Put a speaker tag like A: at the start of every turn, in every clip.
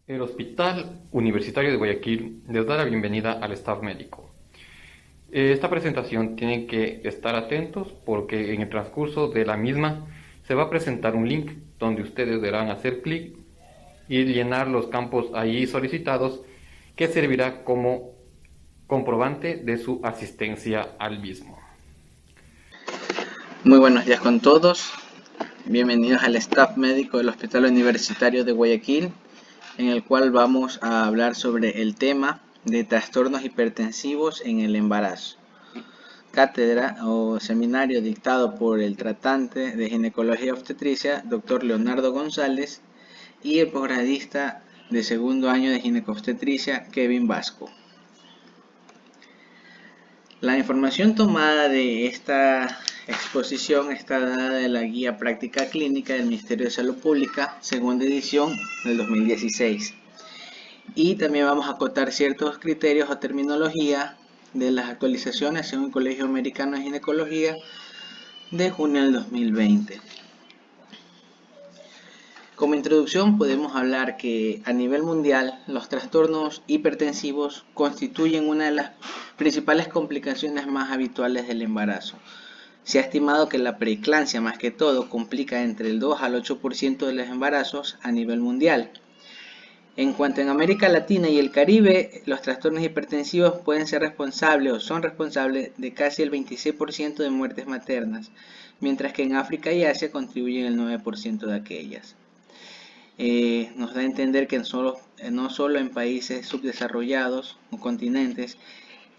A: El Hospital Universitario de Guayaquil les da la bienvenida al staff médico. Esta presentación tienen que estar atentos porque en el transcurso de la misma se va a presentar un link donde ustedes deberán hacer clic y llenar los campos ahí solicitados, que servirá como comprobante de su asistencia al mismo.
B: Muy buenos días con todos. Bienvenidos al staff médico del Hospital Universitario de Guayaquil, en el cual vamos a hablar sobre el tema de trastornos hipertensivos en el embarazo. Cátedra o seminario dictado por el tratante de ginecología y obstetricia, Dr. Leonardo González, y el posgradista de segundo año de ginecobstetricia, Kevin Vasco. La información tomada de esta exposición está dada de la Guía Práctica Clínica del Ministerio de Salud Pública, segunda edición del 2016. Y también vamos a acotar ciertos criterios o terminología de las actualizaciones según el Colegio Americano de Ginecología de junio del 2020. Como introducción podemos hablar que a nivel mundial los trastornos hipertensivos constituyen una de las principales complicaciones más habituales del embarazo. Se ha estimado que la preeclampsia más que todo complica entre el 2 al 8% de los embarazos a nivel mundial. En cuanto en América Latina y el Caribe, los trastornos hipertensivos pueden ser responsables o son responsables de casi el 26% de muertes maternas, mientras que en África y Asia contribuyen el 9% de aquellas. Nos da a entender que no solo en países subdesarrollados o continentes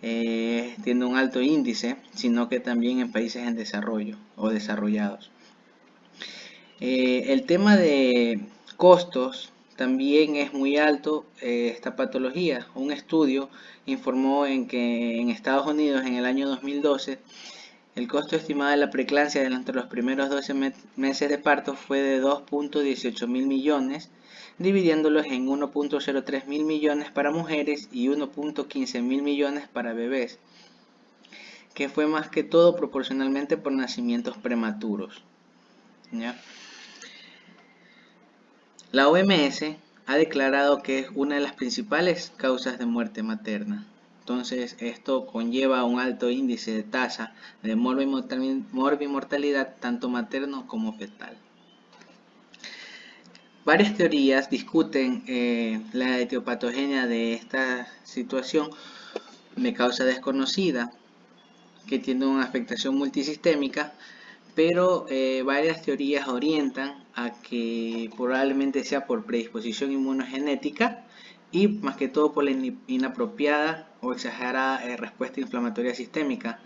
B: tiene un alto índice, sino que también en países en desarrollo o desarrollados. El tema de costos también es muy alto esta patología. Un estudio informó en que en Estados Unidos en el año 2012 el costo estimado de la preeclampsia entre los primeros 12 meses de parto fue de 2.18 mil millones, dividiéndolos en 1.03 mil millones para mujeres y 1.15 mil millones para bebés, que fue más que todo proporcionalmente por nacimientos prematuros. ¿Ya? La OMS ha declarado que es una de las principales causas de muerte materna. Entonces, esto conlleva un alto índice de tasa de morbimortalidad tanto materno como fetal. Varias teorías discuten la etiopatogenia de esta situación de causa desconocida, que tiene una afectación multisistémica, pero varias teorías orientan a que probablemente sea por predisposición inmunogenética y más que todo por la inapropiada o exagerada respuesta inflamatoria sistémica,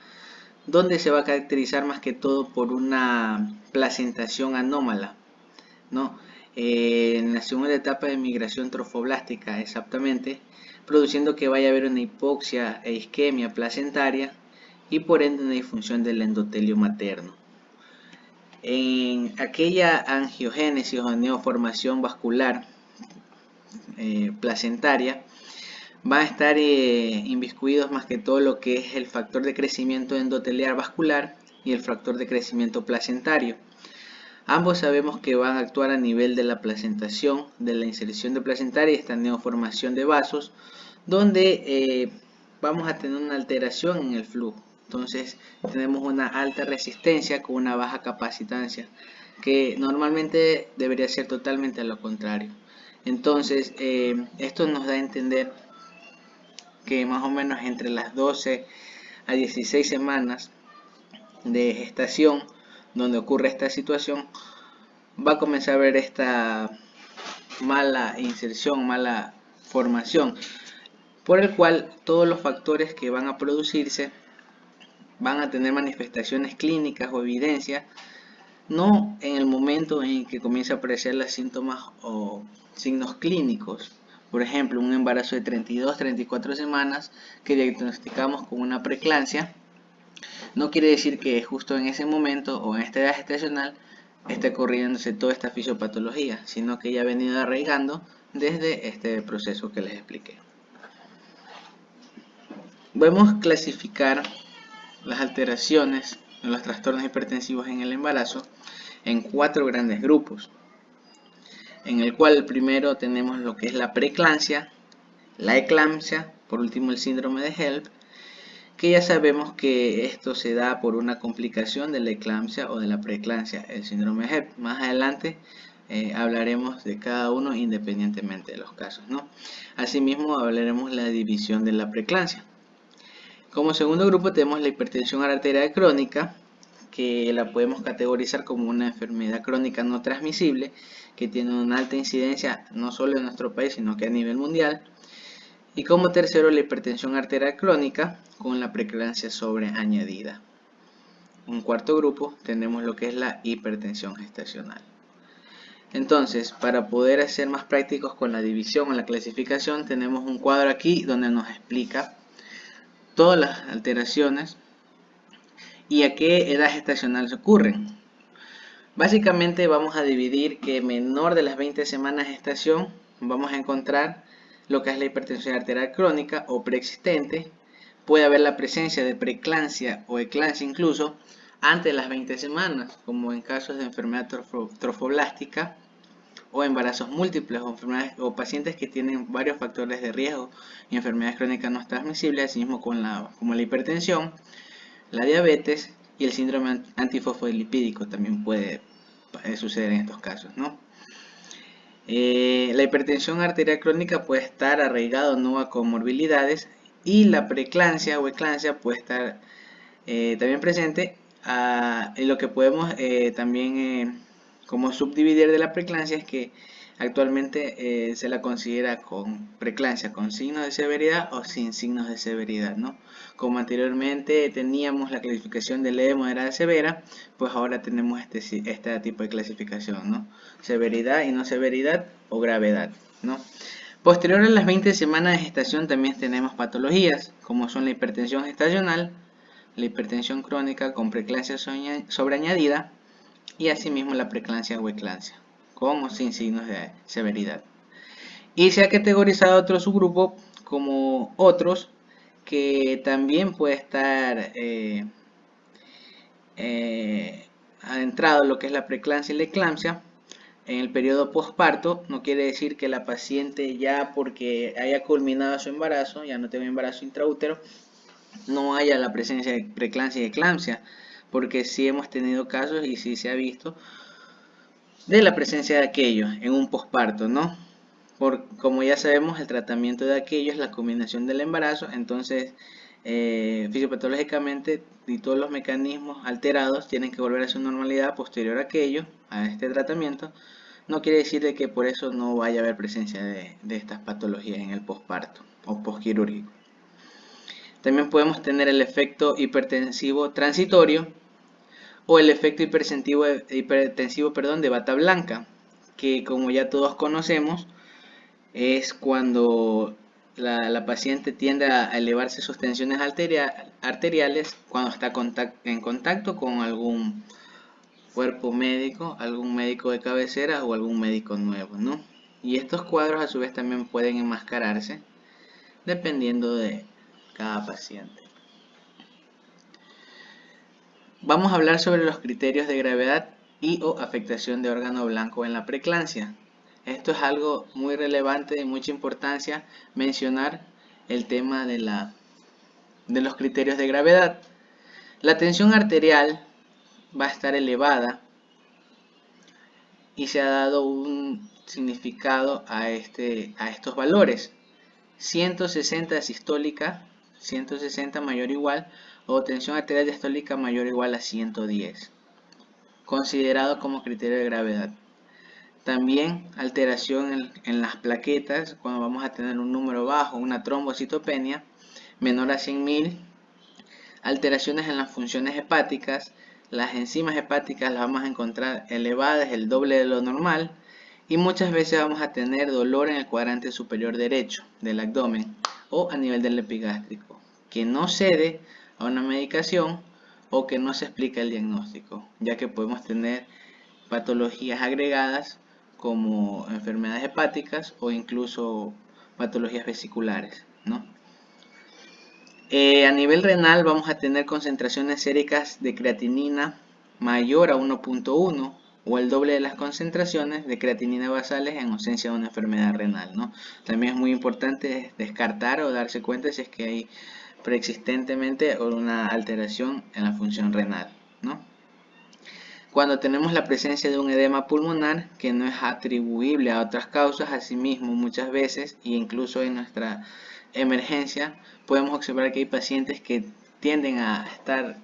B: donde se va a caracterizar más que todo por una placentación anómala, ¿no? En la segunda etapa de migración trofoblástica exactamente, produciendo que vaya a haber una hipoxia e isquemia placentaria y por ende una disfunción del endotelio materno. En aquella angiogénesis o neoformación vascular placentaria va a estar inviscuidos más que todo lo que es el factor de crecimiento endotelial vascular y el factor de crecimiento placentario. Ambos sabemos que van a actuar a nivel de la placentación, de la inserción de placentaria y esta neoformación de vasos, donde vamos a tener una alteración en el flujo. Entonces tenemos una alta resistencia con una baja capacitancia, que normalmente debería ser totalmente lo contrario. Entonces esto nos da a entender que más o menos entre las 12 a 16 semanas de gestación donde ocurre esta situación va a comenzar a ver esta mala inserción, mala formación, por el cual todos los factores que van a producirse van a tener manifestaciones clínicas o evidencias, no en el momento en que comienza a aparecer los síntomas o signos clínicos. Por ejemplo, un embarazo de 32-34 semanas que diagnosticamos con una preeclampsia, no quiere decir que justo en ese momento o en esta edad gestacional esté corriéndose toda esta fisiopatología, sino que ya ha venido arraigando desde este proceso que les expliqué. Podemos clasificar las alteraciones en los trastornos hipertensivos en el embarazo en 4 grandes grupos. en el cual primero tenemos lo que es la preeclampsia, la eclampsia, por último el síndrome de HELP, que ya sabemos que esto se da por una complicación de la eclampsia o de la preeclampsia, el síndrome de HELP. Más adelante hablaremos de cada uno independientemente de los casos, ¿no? Asimismo hablaremos de la división de la preeclampsia. Como segundo grupo tenemos la hipertensión arterial crónica, que la podemos categorizar como una enfermedad crónica no transmisible, que tiene una alta incidencia no solo en nuestro país, sino que a nivel mundial. Y como tercero, la hipertensión arterial crónica con la preeclampsia sobreañadida. En cuarto grupo tenemos lo que es la hipertensión gestacional. Entonces, para poder ser más prácticos con la división o la clasificación, tenemos un cuadro aquí donde nos explica todas las alteraciones y a qué edad gestacional se ocurren. Básicamente vamos a dividir que menor de las 20 semanas de gestación vamos a encontrar lo que es la hipertensión arterial crónica o preexistente. Puede haber la presencia de preeclampsia o eclampsia incluso antes de las 20 semanas, como en casos de enfermedad trofoblástica o embarazos múltiples o pacientes que tienen varios factores de riesgo y enfermedades crónicas no transmisibles, así mismo como la hipertensión, la diabetes y el síndrome antifosfolipídico también puede suceder en estos casos, ¿no? La hipertensión arterial crónica puede estar arraigada o no a comorbilidades, y la preeclampsia o eclampsia puede estar también presente. Y lo que podemos también como subdividir de la preeclampsia es que actualmente se la considera con preeclampsia con signos de severidad o sin signos de severidad, ¿no? Como anteriormente teníamos la clasificación de leve, moderada, severa, pues ahora tenemos este tipo de clasificación, ¿no? Severidad y no severidad o gravedad, ¿no? Posterior a las 20 semanas de gestación también tenemos patologías, como son la hipertensión gestacional, la hipertensión crónica con preeclampsia sobreañadida y asimismo la preeclampsia o eclampsia, con o sin signos de severidad. Y se ha categorizado otro subgrupo como otros, que también puede estar adentrado en lo que es la preeclampsia y la eclampsia en el periodo postparto. No quiere decir que la paciente ya porque haya culminado su embarazo, ya no tenga embarazo intraútero, no haya la presencia de preeclampsia y eclampsia, porque sí hemos tenido casos y sí se ha visto de la presencia de aquello en un posparto, ¿no? Como ya sabemos, el tratamiento de aquello es la combinación del embarazo, entonces fisiopatológicamente y todos los mecanismos alterados tienen que volver a su normalidad posterior a aquello, a este tratamiento. No quiere decir de que por eso no vaya a haber presencia de estas patologías en el posparto o posquirúrgico. También podemos tener el efecto hipertensivo transitorio o el efecto hipertensivo de bata blanca, que como ya todos conocemos, es cuando la paciente tiende a elevarse sus tensiones arteriales cuando está en contacto con algún cuerpo médico, algún médico de cabecera o algún médico nuevo, ¿no? Y estos cuadros a su vez también pueden enmascararse dependiendo de cada paciente. Vamos a hablar sobre los criterios de gravedad y o afectación de órgano blanco en la preeclampsia. Esto es algo muy relevante, de mucha importancia mencionar el tema de los criterios de gravedad. La tensión arterial va a estar elevada y se ha dado un significado a estos valores. 160 sistólica, 160 mayor o igual, o tensión arterial diastólica mayor o igual a 110, considerado como criterio de gravedad. También alteración en las plaquetas, cuando vamos a tener un número bajo, una trombocitopenia menor a 100.000, alteraciones en las funciones hepáticas, las enzimas hepáticas las vamos a encontrar elevadas, el doble de lo normal, y muchas veces vamos a tener dolor en el cuadrante superior derecho del abdomen o a nivel del epigástrico, que no cede a una medicación o que no se explica el diagnóstico, ya que podemos tener patologías agregadas como enfermedades hepáticas o incluso patologías vesiculares, ¿no? A nivel renal vamos a tener concentraciones séricas de creatinina mayor a 1.1, o el doble de las concentraciones de creatinina basales en ausencia de una enfermedad renal, ¿no? También es muy importante descartar o darse cuenta si es que hay preexistentemente una alteración en la función renal, ¿no? Cuando tenemos la presencia de un edema pulmonar que no es atribuible a otras causas, asimismo muchas veces, e incluso en nuestra emergencia, podemos observar que hay pacientes que tienden a estar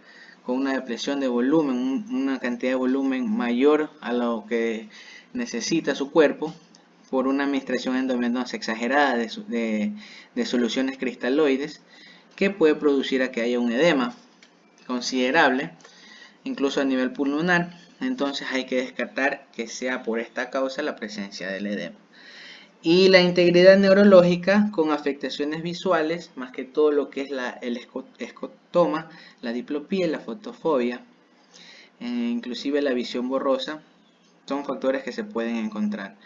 B: con una depresión de volumen, una cantidad de volumen mayor a lo que necesita su cuerpo por una administración endovenosa exagerada de soluciones cristaloides que puede producir a que haya un edema considerable incluso a nivel pulmonar. Entonces hay que descartar que sea por esta causa la presencia del edema. Y la integridad neurológica con afectaciones visuales, más que todo lo que es el escotoma, la diplopía y la fotofobia, inclusive la visión borrosa, son factores que se pueden encontrar.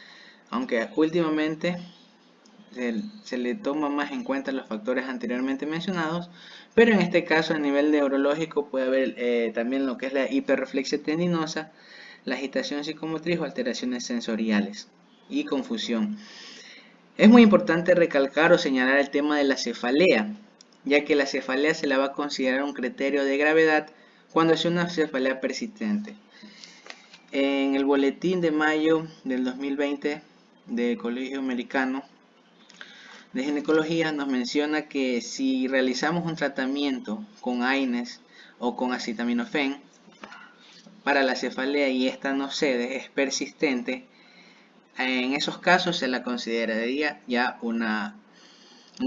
B: Aunque últimamente se le toma más en cuenta los factores anteriormente mencionados, pero en este caso a nivel neurológico puede haber también lo que es la hiperreflexia tendinosa, la agitación psicomotriz o alteraciones sensoriales y confusión. Es muy importante recalcar o señalar el tema de la cefalea, ya que la cefalea se la va a considerar un criterio de gravedad cuando es una cefalea persistente. En el boletín de mayo del 2020 del Colegio Americano de Ginecología nos menciona que si realizamos un tratamiento con AINES o con acetaminofén para la cefalea y esta no cede, es persistente, en esos casos se la consideraría ya un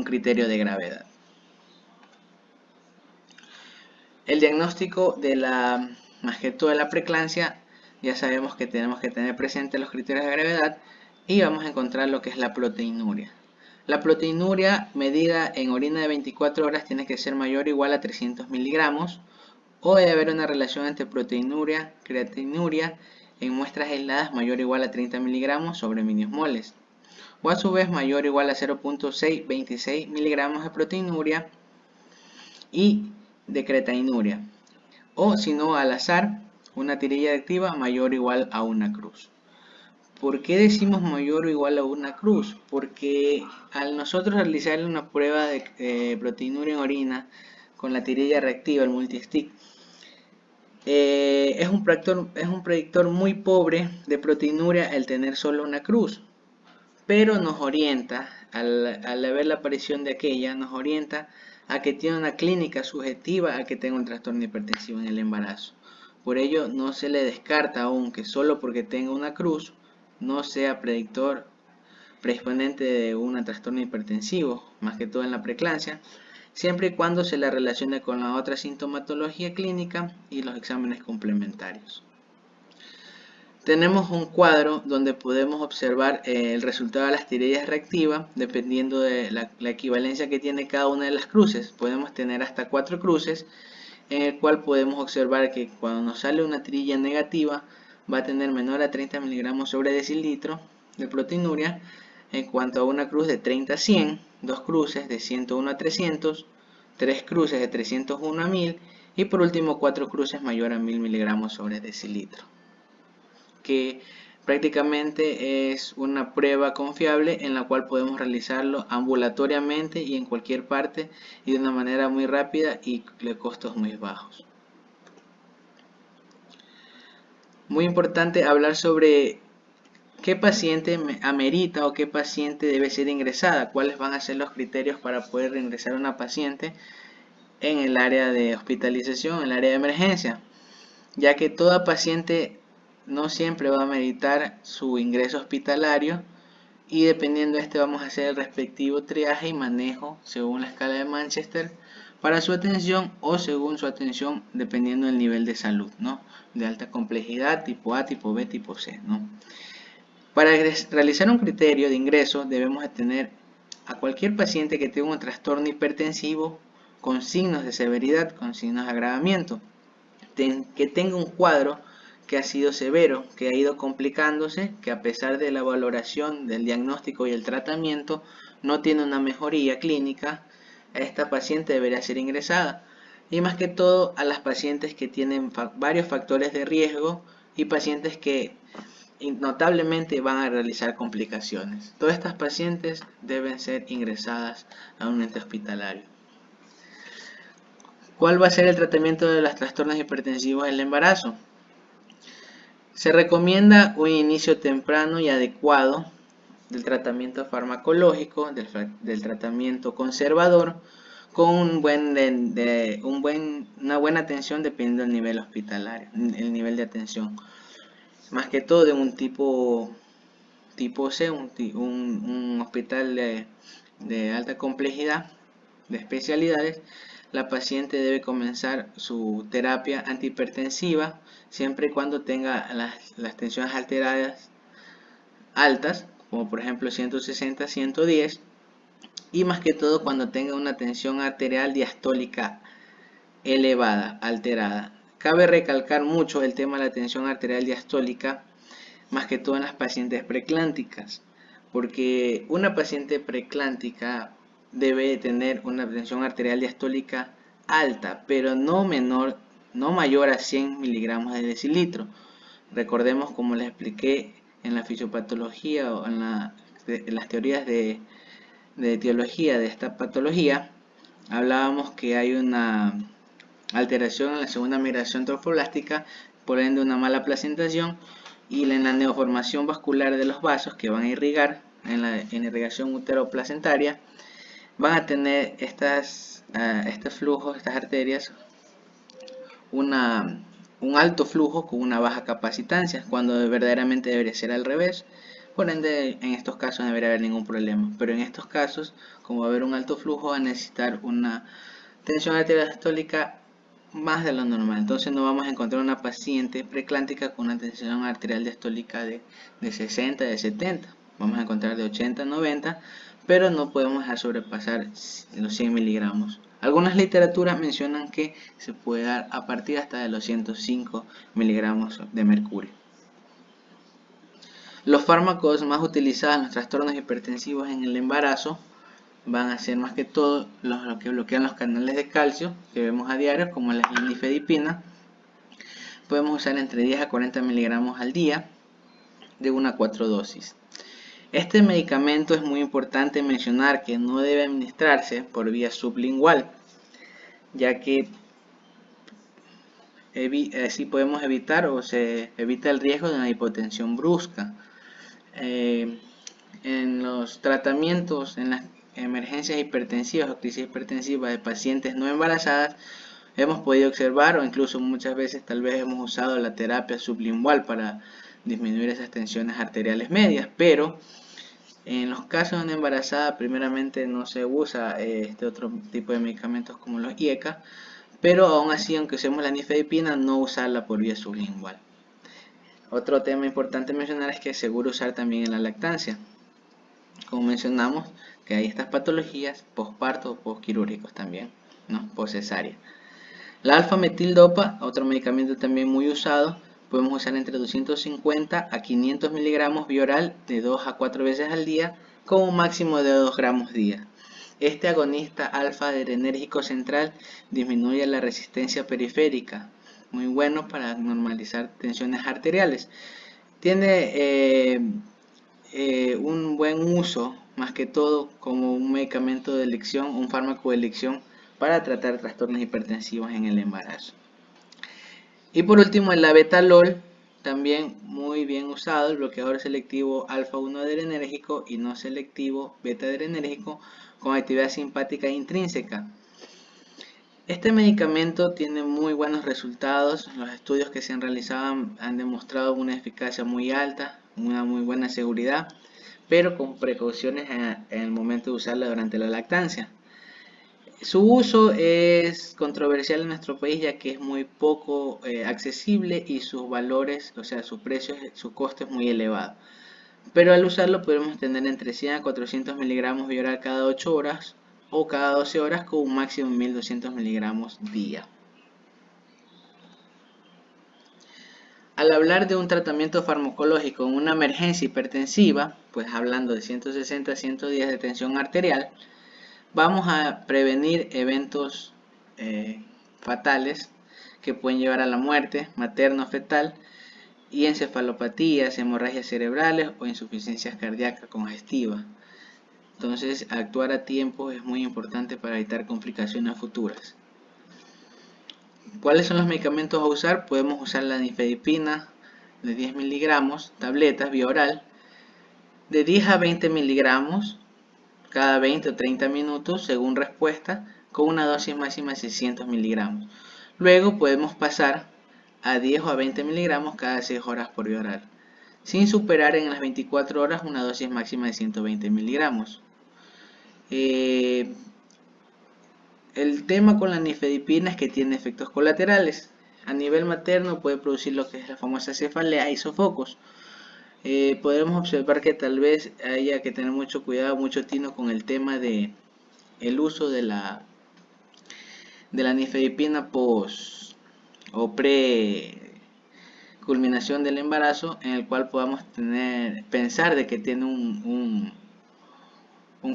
B: criterio de gravedad. El diagnóstico más que todo de la preeclampsia, ya sabemos que tenemos que tener presente los criterios de gravedad y vamos a encontrar lo que es la proteinuria. La proteinuria medida en orina de 24 horas tiene que ser mayor o igual a 300 miligramos o debe haber una relación entre proteinuria y creatinuria en muestras aisladas mayor o igual a 30 miligramos sobre moles, o a su vez mayor o igual a 0.626 miligramos de proteinuria y de creatinuria, o si no al azar una tirilla activa mayor o igual a una cruz. ¿Por qué decimos mayor o igual a una cruz? Porque al nosotros realizar una prueba de proteinuria en orina con la tirilla reactiva, el multistick, es un predictor muy pobre de proteinuria el tener solo una cruz, pero nos orienta, al ver la aparición de aquella, nos orienta a que tiene una clínica subjetiva a que tenga un trastorno hipertensivo en el embarazo. Por ello no se le descarta aún que solo porque tenga una cruz no sea predisponente de un trastorno hipertensivo, más que todo en la preeclampsia, siempre y cuando se la relacione con la otra sintomatología clínica y los exámenes complementarios. Tenemos un cuadro donde podemos observar el resultado de las tirillas reactivas dependiendo de la equivalencia que tiene cada una de las cruces. Podemos tener hasta 4 cruces, en el cual podemos observar que cuando nos sale una tirilla negativa va a tener menor a 30 miligramos sobre decilitro de proteinuria, en cuanto a una cruz de 30 a 100, 2 cruces de 101 a 300, 3 cruces de 301 a 1000 y por último 4 cruces mayor a 1000 miligramos sobre decilitro, que prácticamente es una prueba confiable en la cual podemos realizarlo ambulatoriamente y en cualquier parte y de una manera muy rápida y de costos muy bajos. Muy importante hablar sobre qué paciente amerita o qué paciente debe ser ingresada, cuáles van a ser los criterios para poder ingresar a una paciente en el área de hospitalización, en el área de emergencia, ya que toda paciente no siempre va a meritar su ingreso hospitalario y dependiendo de este vamos a hacer el respectivo triaje y manejo según la escala de Manchester para su atención o según su atención dependiendo del nivel de salud, ¿no? De alta complejidad, tipo A, tipo B, tipo C, ¿no? Para realizar un criterio de ingreso debemos de tener a cualquier paciente que tenga un trastorno hipertensivo con signos de severidad, con signos de agravamiento, que tenga un cuadro que ha sido severo, que ha ido complicándose, que a pesar de la valoración del diagnóstico y el tratamiento no tiene una mejoría clínica, esta paciente debería ser ingresada. Y más que todo a las pacientes que tienen varios factores de riesgo y pacientes que notablemente van a realizar complicaciones. Todas estas pacientes deben ser ingresadas a un ente hospitalario. ¿Cuál va a ser el tratamiento de los trastornos hipertensivos en el embarazo? Se recomienda un inicio temprano y adecuado del tratamiento farmacológico, del tratamiento conservador, con una buena atención dependiendo del nivel hospitalario, el nivel de atención. Más que todo de un tipo C, un hospital de alta complejidad, de especialidades. La paciente debe comenzar su terapia antihipertensiva siempre y cuando tenga las tensiones alteradas altas, como por ejemplo 160, 110, y más que todo cuando tenga una tensión arterial diastólica elevada, alterada. Cabe recalcar mucho el tema de la tensión arterial diastólica, más que todo en las pacientes preclánticas, porque una paciente preclántica debe tener una tensión arterial diastólica alta, pero no menor, no mayor a 100 miligramos de decilitro. Recordemos, como les expliqué en la fisiopatología o en las teorías de etiología de esta patología, hablábamos que hay una alteración en la segunda migración trofoblástica, por ende una mala placentación, y en la neoformación vascular de los vasos que van a irrigar en la irrigación uteroplacentaria, van a tener estos flujos, estas arterias, un alto flujo con una baja capacitancia, cuando verdaderamente debería ser al revés. Por ende, en estos casos no debería haber ningún problema, pero en estos casos, como va a haber un alto flujo, va a necesitar una tensión arterial sistólica más de lo normal. Entonces no vamos a encontrar una paciente preclántica con una tensión arterial diastólica de 60, de 70. Vamos a encontrar de 80, 90, pero no podemos dejar sobrepasar los 100 miligramos. Algunas literaturas mencionan que se puede dar a partir hasta de los 105 miligramos de mercurio. Los fármacos más utilizados en los trastornos hipertensivos en el embarazo van a ser más que todo los que bloquean los canales de calcio que vemos a diario, como la nifedipina. Podemos usar entre 10 a 40 miligramos al día de 1 a 4 dosis. Este medicamento es muy importante mencionar que no debe administrarse por vía sublingual, ya que así podemos evitar o se evita el riesgo de una hipotensión brusca. En los tratamientos, en las emergencias hipertensivas o crisis hipertensivas de pacientes no embarazadas, hemos podido observar, o incluso muchas veces tal vez hemos usado la terapia sublingual para disminuir esas tensiones arteriales medias, pero en los casos de una embarazada primeramente no se usa este otro tipo de medicamentos como los IECA, pero aún así, aunque usemos la nifedipina, no usarla por vía sublingual. Otro tema importante mencionar es que es seguro usar también en la lactancia. Como mencionamos, que hay estas patologías posparto o posquirúrgicos también, ¿no? Poscesárea. La alfa-metildopa, otro medicamento también muy usado, podemos usar entre 250 a 500 miligramos vía oral de 2 a 4 veces al día, con un máximo de 2 gramos día. Este agonista alfa-adrenérgico central disminuye la resistencia periférica, muy bueno para normalizar tensiones arteriales. Tiene un buen uso, más que todo como un medicamento de elección, un fármaco de elección para tratar trastornos hipertensivos en el embarazo. Y por último, el labetalol, también muy bien usado, el bloqueador selectivo alfa-1 adrenérgico y no selectivo beta-adrenérgico con actividad simpática intrínseca. Este medicamento tiene muy buenos resultados. Los estudios que se han realizado han demostrado una eficacia muy alta, una muy buena seguridad, pero con precauciones en el momento de usarla durante la lactancia. Su uso es controversial en nuestro país, ya que es muy poco accesible y sus valores, o sea, su precio, su costo es muy elevado. Pero al usarlo podemos tener entre 100 a 400 miligramos vía oral cada 8 horas o cada 12 horas con un máximo de 1200 miligramos día. Al hablar de un tratamiento farmacológico en una emergencia hipertensiva, pues hablando de 160 a 110 de tensión arterial, vamos a prevenir eventos fatales que pueden llevar a la muerte materno-fetal y encefalopatías, hemorragias cerebrales o insuficiencias cardíacas congestivas. Entonces, actuar a tiempo es muy importante para evitar complicaciones futuras. ¿Cuáles son los medicamentos a usar? Podemos usar la nifedipina de 10 miligramos, tabletas vía oral, de 10 a 20 miligramos cada 20 o 30 minutos según respuesta, con una dosis máxima de 600 miligramos. Luego podemos pasar a 10 o a 20 miligramos cada 6 horas por vía oral, sin superar en las 24 horas una dosis máxima de 120 miligramos. El tema con la nifedipina es que tiene efectos colaterales. A nivel materno puede producir lo que es la famosa cefalea y sofocos. Podremos observar que tal vez haya que tener mucho cuidado, mucho tino con el tema de el uso de la nifedipina post o pre culminación del embarazo, en el cual podamos pensar de que tiene un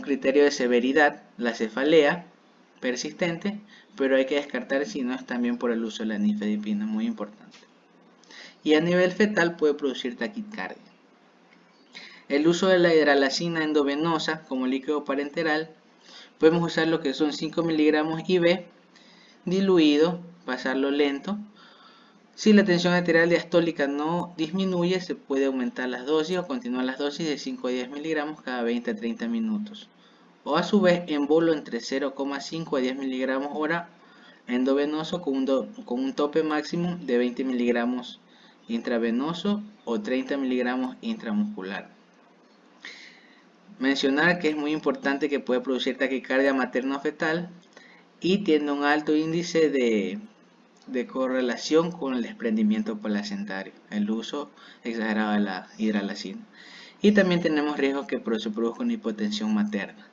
B: criterio de severidad, la cefalea persistente, pero hay que descartar si no es también por el uso de la nifedipina, muy importante. Y a nivel fetal puede producir taquicardia. El uso de la hidralacina endovenosa como líquido parenteral, podemos usar lo que son 5 miligramos IV diluido, pasarlo lento. Si la tensión arterial diastólica no disminuye, se puede aumentar las dosis o continuar las dosis de 5 a 10 miligramos cada 20 a 30 minutos. O a su vez, embolo entre 0,5 a 10 miligramos hora endovenoso con un tope máximo de 20 miligramos intravenoso o 30 miligramos intramuscular. Mencionar que es muy importante que puede producir taquicardia materno-fetal y tiene un alto índice de correlación con el desprendimiento placentario, el uso exagerado de la hidralacina. Y también tenemos riesgos que se produzca una hipotensión materna.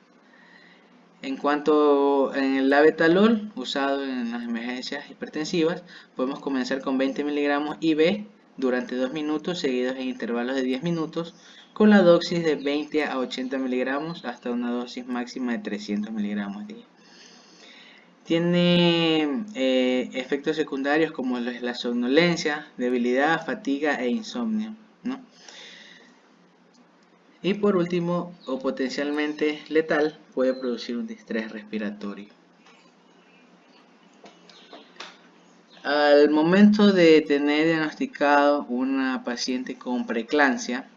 B: En cuanto al labetalol usado en las emergencias hipertensivas, podemos comenzar con 20 miligramos IV durante 2 minutos seguidos en intervalos de 10 minutos con la dosis de 20 a 80 miligramos hasta una dosis máxima de 300 miligramos día. Tiene efectos secundarios como la somnolencia, debilidad, fatiga e insomnio, ¿no? Y por último, o potencialmente letal, puede producir un distrés respiratorio. Al momento de tener diagnosticado una paciente con preeclampsia,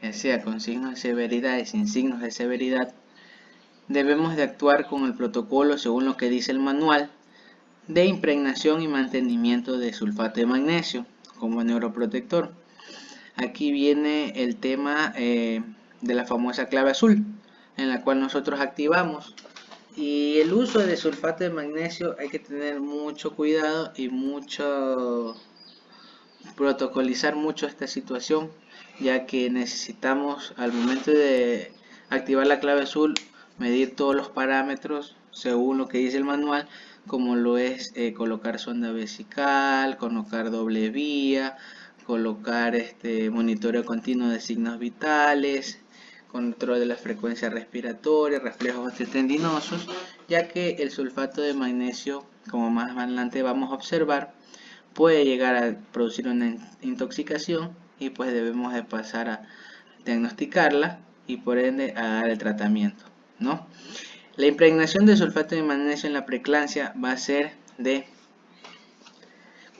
B: ya sea con signos de severidad y sin signos de severidad, debemos de actuar con el protocolo según lo que dice el manual de impregnación y mantenimiento de sulfato de magnesio como neuroprotector. Aquí viene el tema de la famosa clave azul, en la cual nosotros activamos. Y el uso de sulfato de magnesio hay que tener mucho cuidado y protocolizar mucho esta situación, ya que necesitamos al momento de activar la clave azul medir todos los parámetros según lo que dice el manual, como lo es colocar sonda vesical, colocar doble vía, colocar monitoreo continuo de signos vitales, control de la frecuencia respiratoria, reflejos osteotendinosos, ya que el sulfato de magnesio, como más adelante vamos a observar, puede llegar a producir una intoxicación y pues debemos de pasar a diagnosticarla y por ende a dar el tratamiento, ¿no? La impregnación de sulfato de magnesio en la preeclampsia va a ser de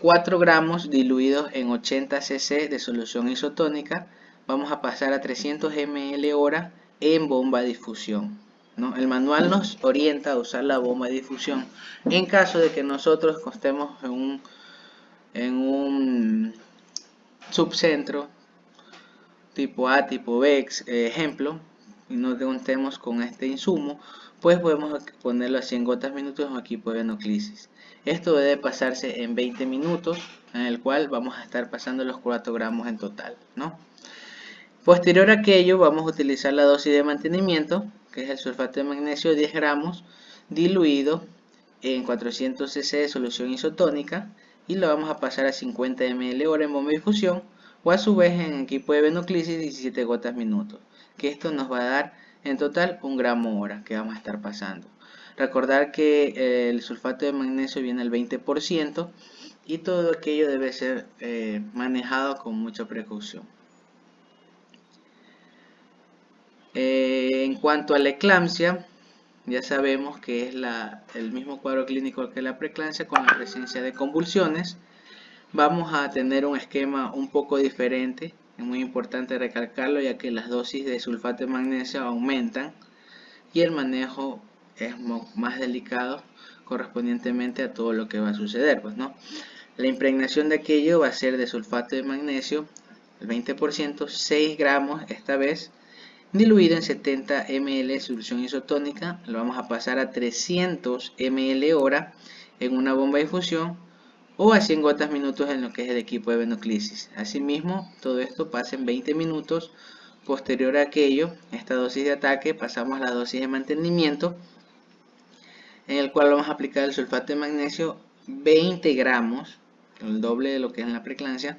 B: 4 gramos diluidos en 80 cc de solución isotónica. Vamos a pasar a 300 ml hora en bomba de difusión, ¿no? El manual nos orienta a usar la bomba de difusión en caso de que nosotros estemos en un subcentro tipo A, tipo B, ejemplo, y no contemos con este insumo, pues podemos ponerlo a 100 gotas minutos en equipo de venoclisis. Esto debe pasarse en 20 minutos, en el cual vamos a estar pasando los 4 gramos en total, ¿no? Posterior a aquello, vamos a utilizar la dosis de mantenimiento, que es el sulfato de magnesio 10 gramos, diluido en 400 cc de solución isotónica, y lo vamos a pasar a 50 ml hora en bomba de difusión, o a su vez en equipo de venoclisis 17 gotas minutos, que esto nos va a dar en total 1 gramo hora que vamos a estar pasando. Recordar que el sulfato de magnesio viene al 20% y todo aquello debe ser manejado con mucha precaución. En cuanto a la eclampsia, ya sabemos que es el mismo cuadro clínico que la preeclampsia con la presencia de convulsiones. Vamos a tener un esquema un poco diferente, es muy importante recalcarlo ya que las dosis de sulfato de magnesio aumentan y el manejo es más delicado correspondientemente a todo lo que va a suceder, pues, ¿no? La impregnación de aquello va a ser de sulfato de magnesio, el 20%, 6 gramos esta vez, diluido en 70 ml de solución isotónica. Lo vamos a pasar a 300 ml hora en una bomba de infusión o a 100 gotas minutos en lo que es el equipo de venoclisis. Asimismo, todo esto pasa en 20 minutos. Posterior a aquello, esta dosis de ataque, pasamos a la dosis de mantenimiento, en el cual vamos a aplicar el sulfato de magnesio 20 gramos, el doble de lo que es en la preeclampsia,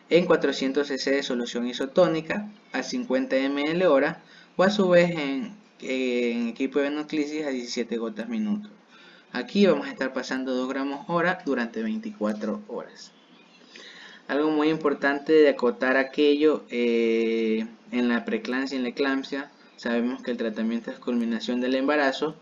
B: en 400 cc de solución isotónica a 50 ml hora o a su vez en equipo de venoclisis a 17 gotas minuto. Aquí vamos a estar pasando 2 gramos hora durante 24 horas. Algo muy importante de acotar aquello, en la preeclampsia y en la eclampsia, sabemos que el tratamiento es culminación del embarazo.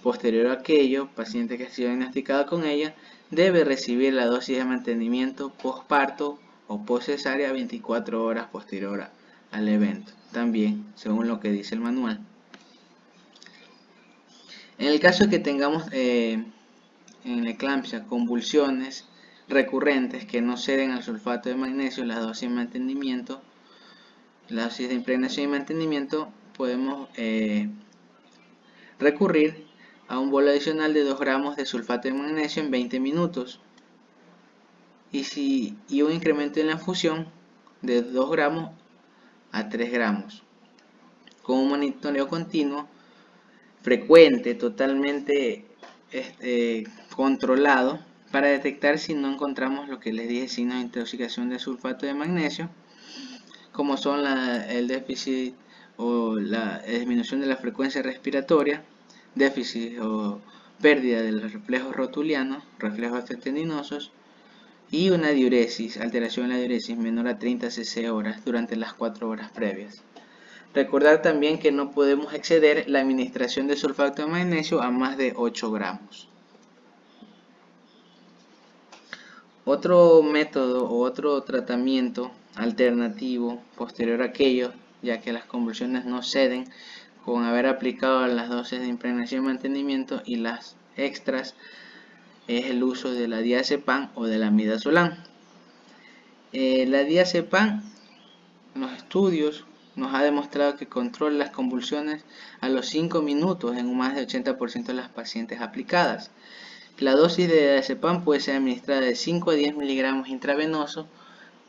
B: Posterior a aquello, paciente que ha sido diagnosticado con ella debe recibir la dosis de mantenimiento postparto o postcesárea 24 horas posterior al evento, también según lo que dice el manual. En el caso de que tengamos en la eclampsia convulsiones recurrentes que no ceden al sulfato de magnesio, la dosis de mantenimiento, la dosis de impregnación y mantenimiento, podemos recurrir a un bolo adicional de 2 gramos de sulfato de magnesio en 20 minutos y un incremento en la infusión de 2 gramos a 3 gramos con un monitoreo continuo, frecuente, totalmente controlado, para detectar si no encontramos lo que les dije, signos de intoxicación de sulfato de magnesio, como son el déficit o la disminución de la frecuencia respiratoria, déficit o pérdida de los reflejos rotulianos, reflejos tendinosos, y una diuresis, alteración en la diuresis menor a 30 cc horas durante las 4 horas previas. Recordar también que no podemos exceder la administración de sulfato de magnesio a más de 8 gramos. Otro método o otro tratamiento alternativo posterior a aquello, ya que las convulsiones no ceden con haber aplicado las dosis de impregnación y mantenimiento y las extras, es el uso de la diazepam o de la midazolam. La diazepam, en los estudios, nos ha demostrado que controla las convulsiones a los 5 minutos en un más de 80% de las pacientes aplicadas. La dosis de diazepam puede ser administrada de 5 a 10 miligramos intravenoso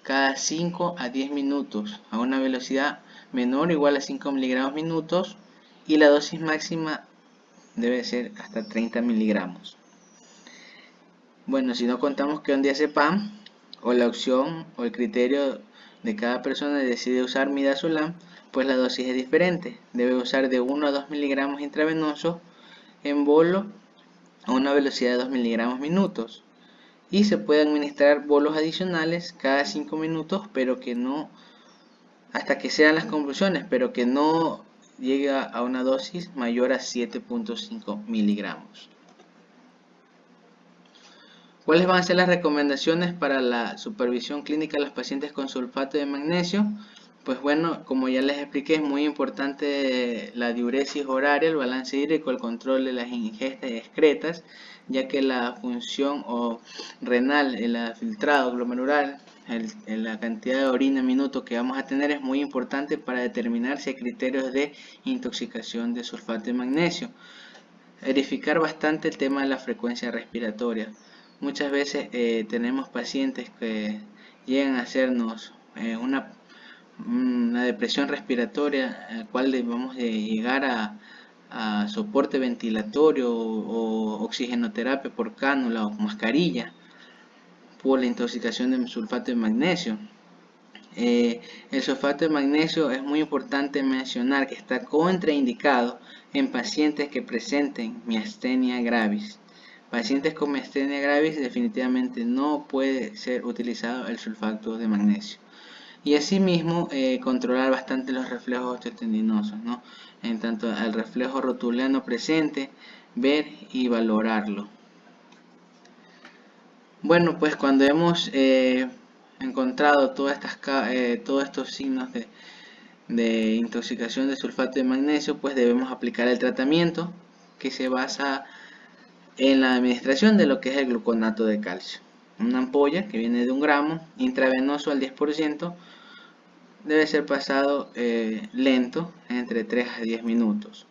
B: cada 5 a 10 minutos a una velocidad menor o igual a 5 miligramos minutos, y la dosis máxima debe ser hasta 30 miligramos. Bueno, si no contamos con diazepam, o la opción o el criterio de cada persona decide usar midazolam, pues la dosis es diferente. Debe usar de 1 a 2 miligramos intravenosos en bolo a una velocidad de 2 miligramos minutos, y se puede administrar bolos adicionales cada 5 minutos, pero que no, hasta que sean las convulsiones, pero que no llegue a una dosis mayor a 7.5 miligramos. ¿Cuáles van a ser las recomendaciones para la supervisión clínica de los pacientes con sulfato de magnesio? Pues bueno, como ya les expliqué, es muy importante la diuresis horaria, el balance hídrico, el control de las ingestas excretas, ya que la función renal, el filtrado glomerular, la cantidad de orina en minuto que vamos a tener es muy importante para determinar si hay criterios de intoxicación de sulfato de magnesio. Verificar bastante el tema de la frecuencia respiratoria. Muchas veces tenemos pacientes que llegan a hacernos una depresión respiratoria, al cual debemos llegar a soporte ventilatorio o oxigenoterapia por cánula o mascarilla por la intoxicación de sulfato de magnesio. El sulfato de magnesio es muy importante mencionar que está contraindicado en pacientes que presenten miastenia gravis. Pacientes con miastenia gravis definitivamente no puede ser utilizado el sulfato de magnesio. Y asimismo controlar bastante los reflejos osteotendinosos, ¿no? En tanto al reflejo rotuliano presente, ver y valorarlo. Bueno, pues cuando hemos encontrado todos estos signos de intoxicación de sulfato de magnesio, pues debemos aplicar el tratamiento que se basa en la administración de lo que es el gluconato de calcio. Una ampolla que viene de 1 gramo, intravenoso al 10%, debe ser pasado lento entre 3 a 10 minutos.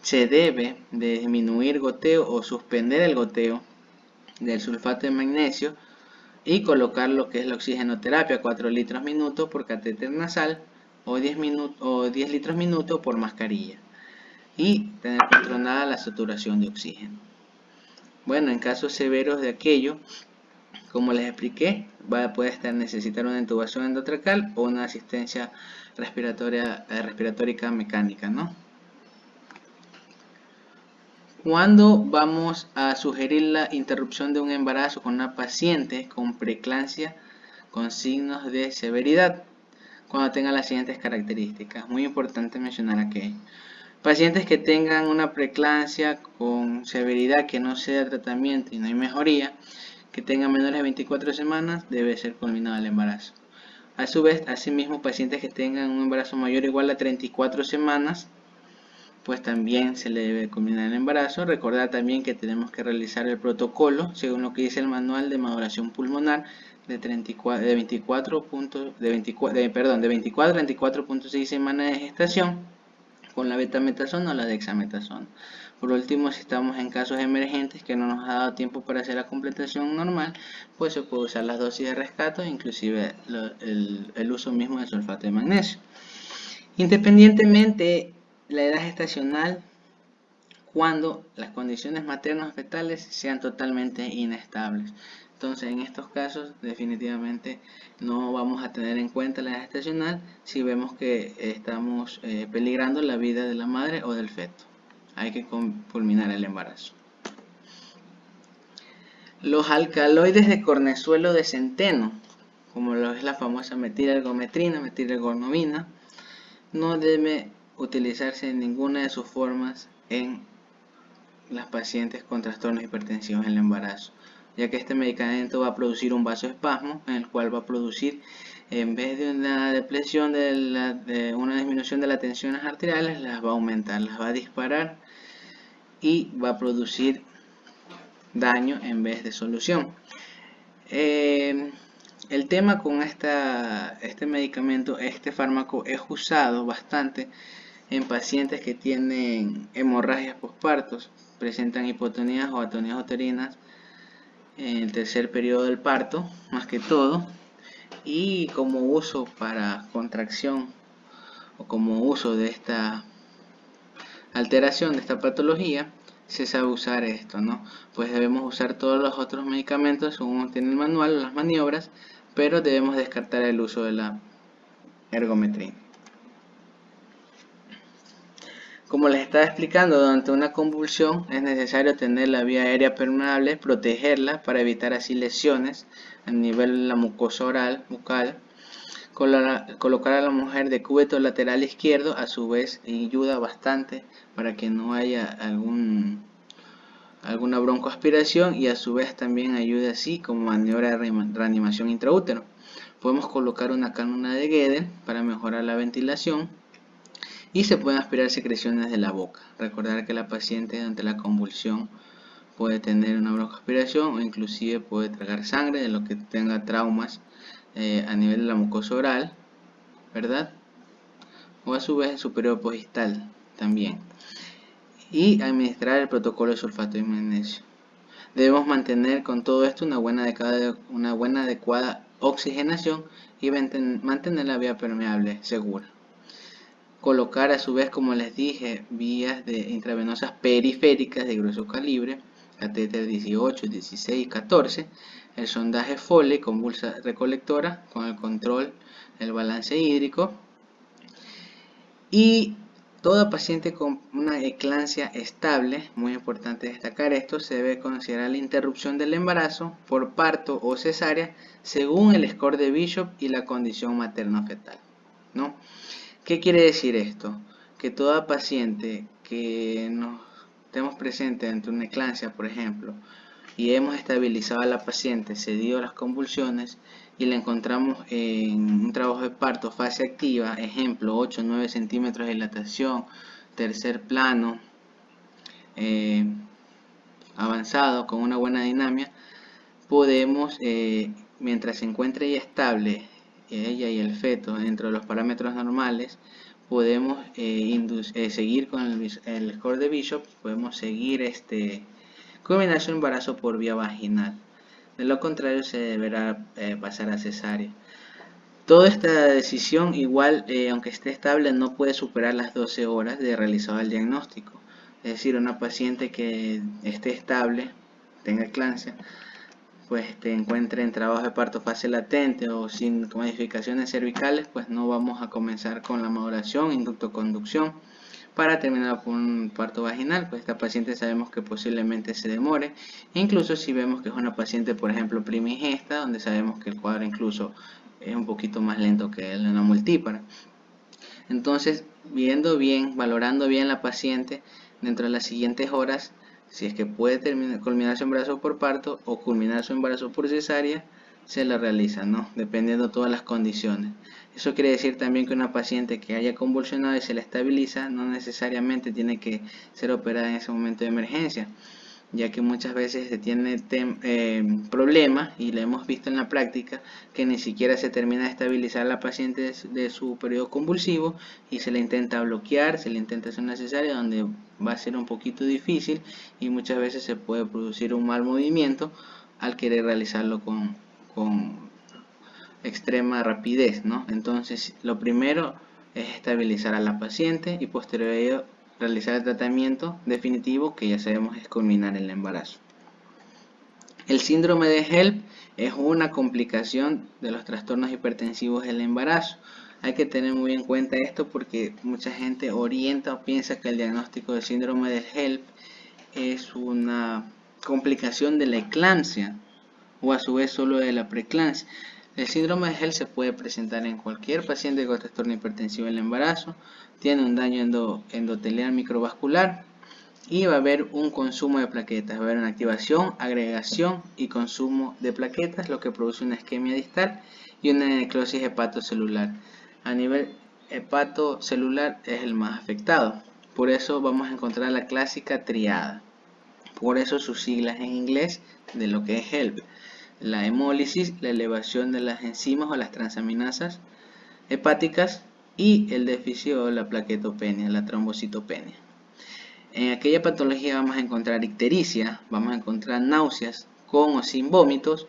B: Se debe de disminuir goteo o suspender el goteo del sulfato de magnesio y colocar lo que es la oxigenoterapia, 4 litros minuto por catéter nasal o 10 litros minuto por mascarilla, y tener controlada la saturación de oxígeno. Bueno, en casos severos de aquello, como les expliqué, puede necesitar una intubación endotracal o una asistencia respiratórica mecánica, ¿no? ¿Cuándo vamos a sugerir la interrupción de un embarazo con una paciente con preeclampsia con signos de severidad? Cuando tenga las siguientes características. Muy importante mencionar aquí. Pacientes que tengan una preeclampsia con severidad que no sea tratamiento y no hay mejoría, que tengan menores de 24 semanas, debe ser culminado el embarazo. A su vez, asimismo, pacientes que tengan un embarazo mayor o igual a 34 semanas, pues también se le debe culminar el embarazo. Recordar también que tenemos que realizar el protocolo según lo que dice el manual de maduración pulmonar de 24 a 24.6 semanas de gestación con la betametasona o la dexametasona. Por último, si estamos en casos emergentes que no nos ha dado tiempo para hacer la completación normal, pues se puede usar las dosis de rescate, inclusive el uso mismo del sulfato de magnesio. Independientemente la edad gestacional, cuando las condiciones maternas fetales sean totalmente inestables. Entonces, en estos casos, definitivamente no vamos a tener en cuenta la edad gestacional si vemos que estamos peligrando la vida de la madre o del feto. Hay que culminar el embarazo. Los alcaloides de cornezuelo de centeno, como lo es la famosa metilergometrina, metilergonomina, no debe utilizarse en ninguna de sus formas en las pacientes con trastornos hipertensivos en el embarazo, ya que este medicamento va a producir un vasoespasmo en el cual va a producir, en vez de una depresión de una disminución de las tensiones arteriales, las va a aumentar, las va a disparar y va a producir daño en vez de solución. El tema con este medicamento, este fármaco, es usado bastante en pacientes que tienen hemorragias postpartos, presentan hipotonías o atonías uterinas en el tercer periodo del parto, más que todo, y como uso para contracción o como uso de esta alteración, de esta patología, se sabe usar esto, ¿no? Pues debemos usar todos los otros medicamentos según tiene el manual, las maniobras, pero debemos descartar el uso de la ergometrina. Como les estaba explicando, durante una convulsión es necesario tener la vía aérea permeable, protegerla para evitar así lesiones a nivel de la mucosa oral, bucal. Colocar a la mujer de cúbito lateral izquierdo, a su vez ayuda bastante para que no haya alguna broncoaspiración, y a su vez también ayuda así como maniobra de reanimación intraútero. Podemos colocar una cánula de Gueden para mejorar la ventilación y se pueden aspirar secreciones de la boca. Recordar que la paciente durante la convulsión puede tener una broncoaspiración o inclusive puede tragar sangre de lo que tenga traumas a nivel de la mucosa oral, ¿verdad? O a su vez el superior postistal también. Y administrar el protocolo de sulfato de magnesio. Debemos mantener con todo esto una buena adecuada oxigenación y mantener la vía permeable segura. Colocar a su vez, como les dije, vías intravenosas periféricas de grueso calibre, catéter 18, 16 y 14, el sondaje Foley con bolsa recolectora con el control del balance hídrico, y Toda paciente con una eclampsia estable, muy importante destacar esto, se debe considerar la interrupción del embarazo por parto o cesárea según el score de Bishop y la condición materno-fetal, ¿no? ¿Qué quiere decir esto? Que toda paciente que nos estemos presente ante una eclampsia, por ejemplo, y hemos estabilizado a la paciente, cedido las convulsiones y la encontramos en un trabajo de parto fase activa, ejemplo 8 o 9 centímetros de dilatación, tercer plano, eh, avanzado con una buena dinamia, podemos, mientras se encuentre ya estable ella y el feto dentro de los parámetros normales, podemos seguir con el score de Bishop, podemos seguir culminar su embarazo por vía vaginal. De lo contrario, se deberá pasar a cesárea. Toda esta decisión, igual, aunque esté estable, no puede superar las 12 horas de realizado el diagnóstico. Es decir, una paciente que esté estable, tenga eclampsia, pues te encuentre en trabajo de parto fase latente o sin modificaciones cervicales, pues no vamos a comenzar con la maduración, inducto-conducción, para terminar con un parto vaginal. Pues esta paciente sabemos que posiblemente se demore, incluso si vemos que es una paciente, por ejemplo, primigesta, donde sabemos que el cuadro incluso es un poquito más lento que el de una multípara. Entonces, viendo bien, valorando bien la paciente dentro de las siguientes horas, si es que puede culminar su embarazo por parto o culminar su embarazo por cesárea, se la realiza, ¿no? Dependiendo de todas las condiciones. Eso quiere decir también que una paciente que haya convulsionado y se la estabiliza, no necesariamente tiene que ser operada en ese momento de emergencia, ya que muchas veces se tiene problemas, y lo hemos visto en la práctica, que ni siquiera se termina de estabilizar la paciente de su periodo convulsivo y se le intenta bloquear, se le intenta hacer una cesárea donde va a ser un poquito difícil y muchas veces se puede producir un mal movimiento al querer realizarlo con extrema rapidez, ¿no? Entonces, lo primero es estabilizar a la paciente y posterior a ello realizar el tratamiento definitivo, que ya sabemos es culminar el embarazo. El síndrome de HELP es una complicación de los trastornos hipertensivos del embarazo. Hay que tener muy en cuenta esto porque mucha gente orienta o piensa que el diagnóstico del síndrome de HELP es una complicación de la eclampsia o a su vez solo de la preeclampsia. El síndrome de HELP se puede presentar en cualquier paciente con trastorno hipertensivo del embarazo, tiene un daño endotelial microvascular y va a haber un consumo de plaquetas, va a haber una activación, agregación y consumo de plaquetas, lo que produce una isquemia distal y una necrosis hepatocelular. A nivel hepatocelular es el más afectado, por eso vamos a encontrar la clásica triada, por eso sus siglas en inglés de lo que es HELP. La hemólisis, la elevación de las enzimas o las transaminasas hepáticas y el déficit o la plaquetopenia, la trombocitopenia. En aquella patología vamos a encontrar ictericia, vamos a encontrar náuseas con o sin vómitos,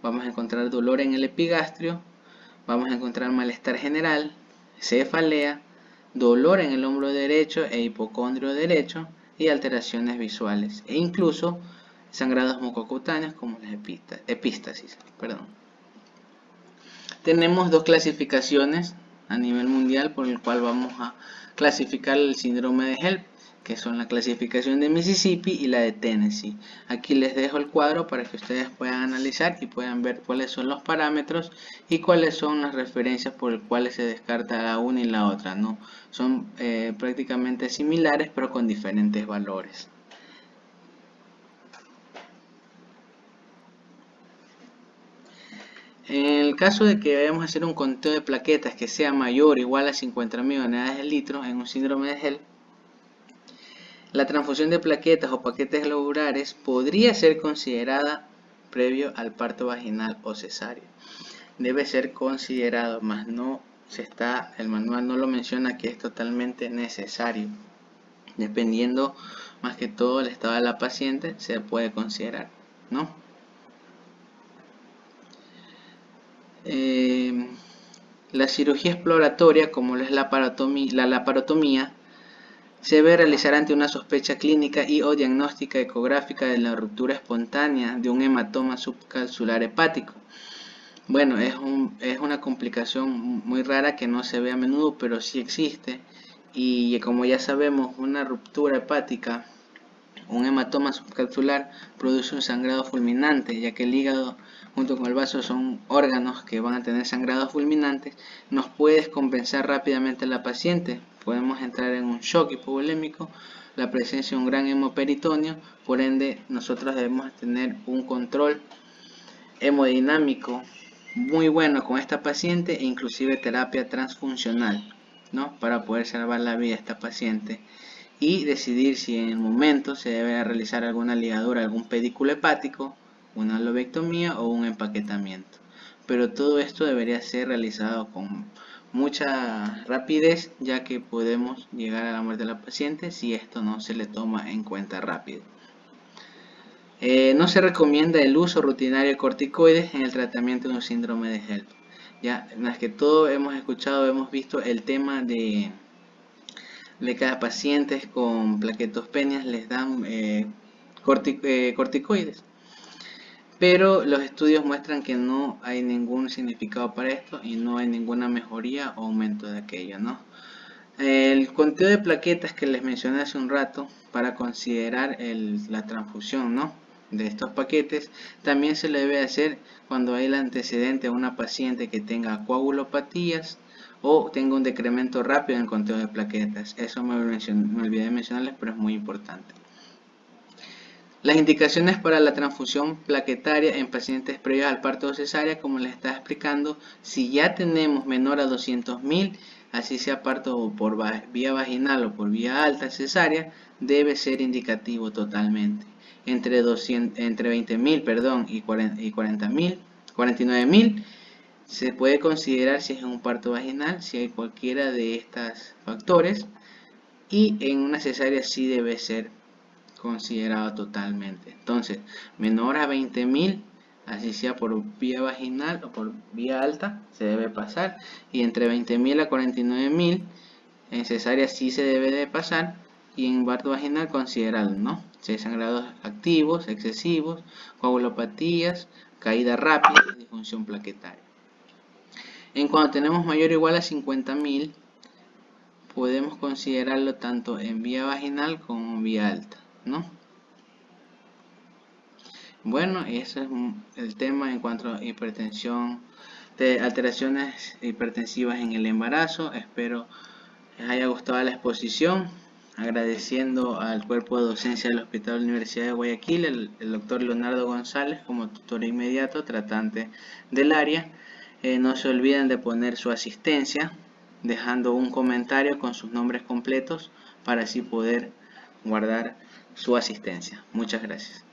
B: vamos a encontrar dolor en el epigastrio, vamos a encontrar malestar general, cefalea, dolor en el hombro derecho e hipocondrio derecho y alteraciones visuales e incluso sangrados mucocutáneos como las epístasis. Tenemos dos clasificaciones a nivel mundial por el cual vamos a clasificar el síndrome de HELP, que son la clasificación de Mississippi y la de Tennessee. Aquí les dejo el cuadro para que ustedes puedan analizar y puedan ver cuáles son los parámetros y cuáles son las referencias por las cuales se descarta la una y la otra, ¿no? Son prácticamente similares pero con diferentes valores. En el caso de que vayamos a hacer un conteo de plaquetas que sea mayor o igual a 50.000 unidades de litro en un síndrome de HELP, la transfusión de plaquetas o paquetes globulares podría ser considerada previo al parto vaginal o cesárea. Debe ser considerado, más no el manual no lo menciona que es totalmente necesario. Dependiendo más que todo el estado de la paciente, se puede considerar, ¿no? La cirugía exploratoria, como es la laparotomía, se debe realizar ante una sospecha clínica y o diagnóstica ecográfica de la ruptura espontánea de un hematoma subcapsular hepático. Bueno, es una complicación muy rara que no se ve a menudo, pero sí existe y como ya sabemos, una ruptura hepática, un hematoma subcapsular produce un sangrado fulminante, ya que el hígado junto con el vaso son órganos que van a tener sangrados fulminantes. Nos puede descompensar rápidamente a la paciente, podemos entrar en un shock hipovolémico, la presencia de un gran hemoperitoneo, por ende nosotros debemos tener un control hemodinámico muy bueno con esta paciente e inclusive terapia transfuncional, ¿no? Para poder salvar la vida de esta paciente y decidir si en el momento se debe realizar alguna ligadura, algún pedículo hepático, una lobectomía o un empaquetamiento. Pero todo esto debería ser realizado con mucha rapidez, ya que podemos llegar a la muerte de la paciente si esto no se le toma en cuenta rápido. No se recomienda el uso rutinario de corticoides en el tratamiento de un síndrome de HELLP. Ya, más que todo hemos escuchado, hemos visto el tema de cada pacientes con plaquetopenias les dan corticoides. Pero los estudios muestran que no hay ningún significado para esto y no hay ninguna mejoría o aumento de aquello, ¿no? El conteo de plaquetas que les mencioné hace un rato para considerar la transfusión, ¿no?, de estos paquetes, también se le debe hacer cuando hay el antecedente a una paciente que tenga coagulopatías o tenga un decremento rápido en el conteo de plaquetas. Eso me olvidé de mencionarles, pero es muy importante. Las indicaciones para la transfusión plaquetaria en pacientes previos al parto o cesárea, como les estaba explicando, si ya tenemos menor a 200.000, así sea parto por vía vaginal o por vía alta cesárea, debe ser indicativo totalmente. Entre 20.000, y 49.000, se puede considerar si es un parto vaginal, si hay cualquiera de estos factores, y en una cesárea sí debe ser considerado totalmente. Entonces, menor a 20.000, así sea por vía vaginal o por vía alta, se debe pasar, y entre 20.000 a 49.000 en cesárea sí se debe de pasar, y en parto vaginal considerarlo, ¿no? Si hay sangrados activos, excesivos, coagulopatías, caída rápida y disfunción plaquetaria. En cuanto tenemos mayor o igual a 50.000, podemos considerarlo tanto en vía vaginal como en vía alta, ¿no? Bueno, eso es el tema en cuanto a hipertensión, de alteraciones hipertensivas en el embarazo. Espero les haya gustado la exposición, agradeciendo al cuerpo de docencia del Hospital de la Universidad de Guayaquil, el doctor Leonardo González como tutor inmediato, tratante del área. No se olviden de poner su asistencia, dejando un comentario con sus nombres completos para así poder guardar su asistencia. Muchas gracias.